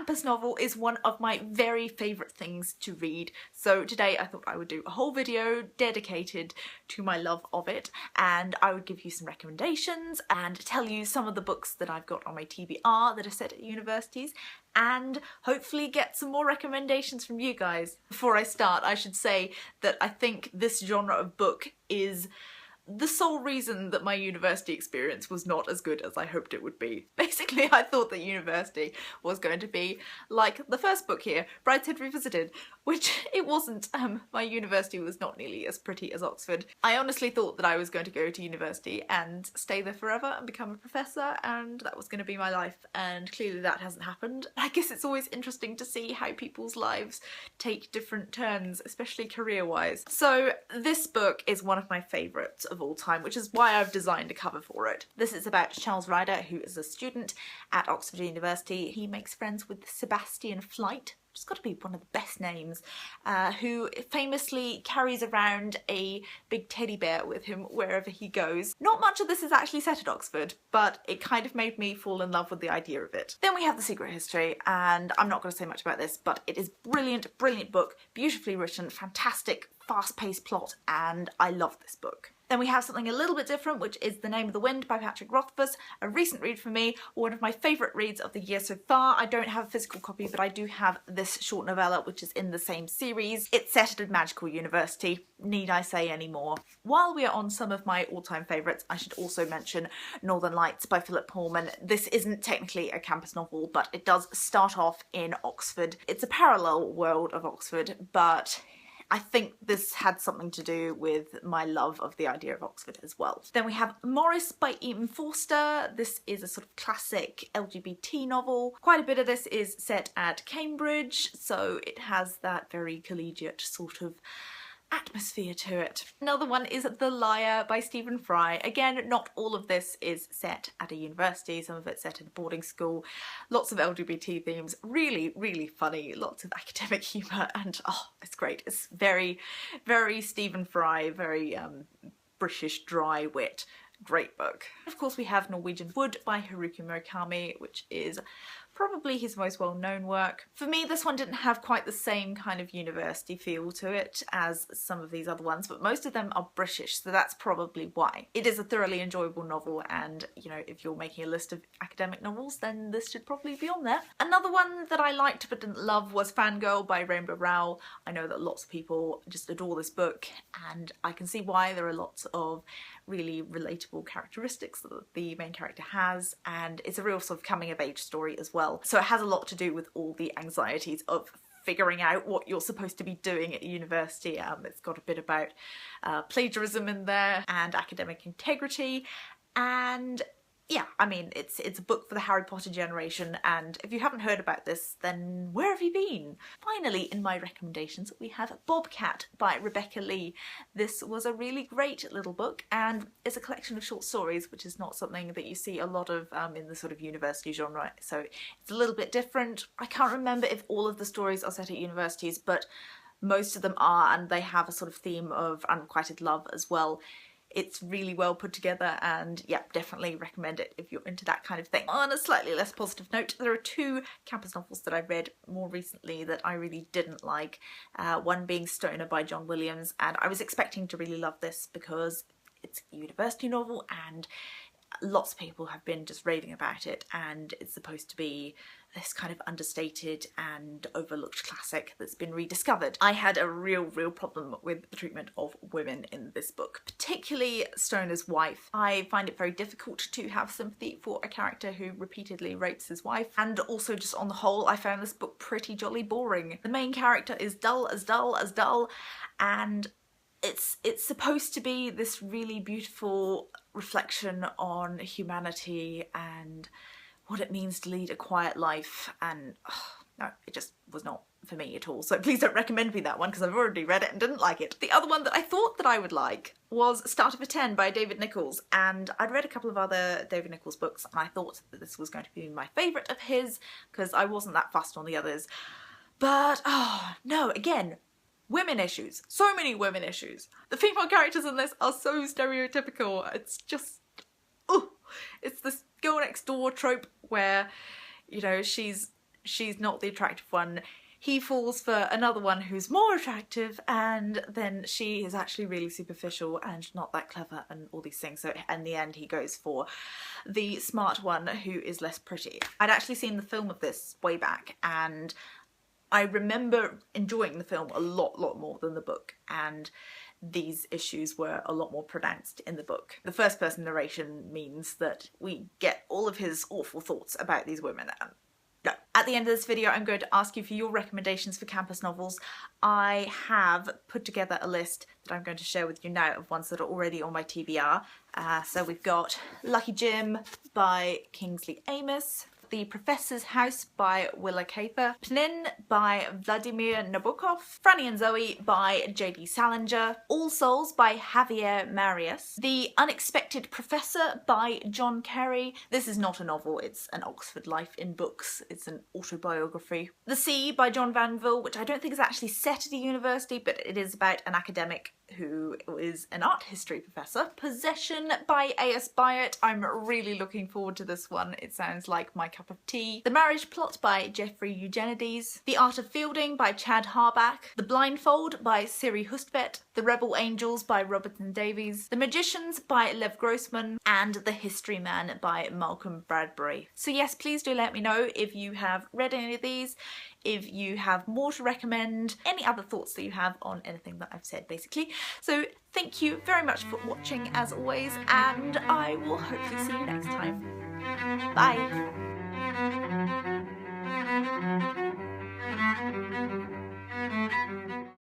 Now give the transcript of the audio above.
campus novel is one of my very favourite things to read, so today I thought I would do a whole video dedicated to my love of it, and I would give you some recommendations and tell you some of the books that I've got on my TBR that are set at universities, and hopefully get some more recommendations from you guys. Before I start, I should say that I think this genre of book is the sole reason that my university experience was not as good as I hoped it would be. Basically, I thought that university was going to be like the first book here, Brideshead Revisited, which it wasn't. My university was not nearly as pretty as Oxford. I honestly thought that I was going to go to university and stay there forever and become a professor, and that was going to be my life, and clearly that hasn't happened. I guess it's always interesting to see how people's lives take different turns, especially career-wise. So this book is one of my favourites of all time, which is why I've designed a cover for it. This is about Charles Ryder, who is a student at Oxford University. He makes friends with Sebastian Flight, which has got to be one of the best names, who famously carries around a big teddy bear with him wherever he goes. Not much of this is actually set at Oxford, but it kind of made me fall in love with the idea of it. Then we have The Secret History, and I'm not going to say much about this, but it is brilliant, brilliant book, beautifully written, fantastic, fast-paced plot, and I love this book. Then we have something a little bit different, which is The Name of the Wind by Patrick Rothfuss, a recent read for me, one of my favourite reads of the year so far. I don't have a physical copy, but I do have this short novella, which is in the same series. It's set at a magical university. Need I say any more? While we are on some of my all-time favourites, I should also mention Northern Lights by Philip Pullman. This isn't technically a campus novel, but it does start off in Oxford. It's a parallel world of Oxford, but I think this had something to do with my love of the idea of Oxford as well. Then we have Morris by Eaton Forster. This is a sort of classic LGBT novel. Quite a bit of this is set at Cambridge, so it has that very collegiate sort of atmosphere to it. Another one is The Liar by Stephen Fry. Again, not all of this is set at a university, some of it's set in a boarding school. Lots of LGBT themes, really, really funny, lots of academic humour, and oh, it's great. It's very, very Stephen Fry, very British dry wit. Great book. Of course we have Norwegian Wood by Haruki Murakami, which is probably his most well-known work. For me, this one didn't have quite the same kind of university feel to it as some of these other ones, but most of them are British, so that's probably why. It is a thoroughly enjoyable novel, and you know, if you're making a list of academic novels, then this should probably be on there. Another one that I liked but didn't love was Fangirl by Rowell. I know that lots of people just adore this book, and I can see why. There are lots of really relatable characteristics that the main character has, and it's a real sort of coming of age story as well. So it has a lot to do with all the anxieties of figuring out what you're supposed to be doing at university. It's got a bit about plagiarism in there and academic integrity, and yeah, I mean, it's a book for the Harry Potter generation, and if you haven't heard about this, then where have you been? Finally, in my recommendations, we have Bobcat by Rebecca Lee. This was a really great little book, and it's a collection of short stories, which is not something that you see a lot of in the sort of university genre, so it's a little bit different. I can't remember if all of the stories are set at universities, but most of them are, and they have a sort of theme of unrequited love as well. It's really well put together, and yeah, definitely recommend it if you're into that kind of thing. On a slightly less positive note, there are two campus novels that I read more recently that I really didn't like. One being Stoner by John Williams, and I was expecting to really love this because it's a university novel and lots of people have been just raving about it, and it's supposed to be this kind of understated and overlooked classic that's been rediscovered. I had a real problem with the treatment of women in this book, particularly Stoner's wife. I find it very difficult to have sympathy for a character who repeatedly rapes his wife, and also just on the whole I found this book pretty jolly boring. The main character is dull, and it's supposed to be this really beautiful reflection on humanity and what it means to lead a quiet life, and no, it just was not for me at all. So please don't recommend me that one because I've already read it and didn't like it. The other one that I thought that I would like was Start of a 10 by David Nicholls, and I'd read a couple of other David Nicholls books and I thought that this was going to be my favourite of his because I wasn't that fussed on the others. But oh no, again, women issues. So many women issues. The female characters in this are so stereotypical. It's just, oh, it's this girl next door trope where, you know, she's she's not the attractive one. He falls for another one who's more attractive, and then she is actually really superficial and not that clever and all these things. So in the end he goes for the smart one who is less pretty. I'd actually seen the film of this way back, and I remember enjoying the film a lot more than the book, and these issues were a lot more pronounced in the book. The first person narration means that we get all of his awful thoughts about these women. And no. At the end of this video, I'm going to ask you for your recommendations for campus novels. I have put together a list that I'm going to share with you now of ones that are already on my TBR. So we've got Lucky Jim by Kingsley Amis, The Professor's House by Willa Cather, Pnin by Vladimir Nabokov, Franny and Zoe by J.D. Salinger, All Souls by Javier Marias, The Unexpected Professor by John Kerry. This is not a novel, it's an Oxford life in books. It's an autobiography. The Sea by John Vanville, which I don't think is actually set at a university, but it is about an academic who is an art history professor. Possession by A.S. Byatt. I'm really looking forward to this one. It sounds like my cup of tea. The Marriage Plot by Jeffrey Eugenides. The Art of Fielding by Chad Harback. The Blindfold by Siri Hustvedt. The Rebel Angels by Robertson Davies. The Magicians by Lev Grossman. And The History Man by Malcolm Bradbury. So yes, please do let me know if you have read any of these, if you have more to recommend, any other thoughts that you have on anything that I've said basically. So thank you very much for watching as always, and I will hopefully see you next time. Bye!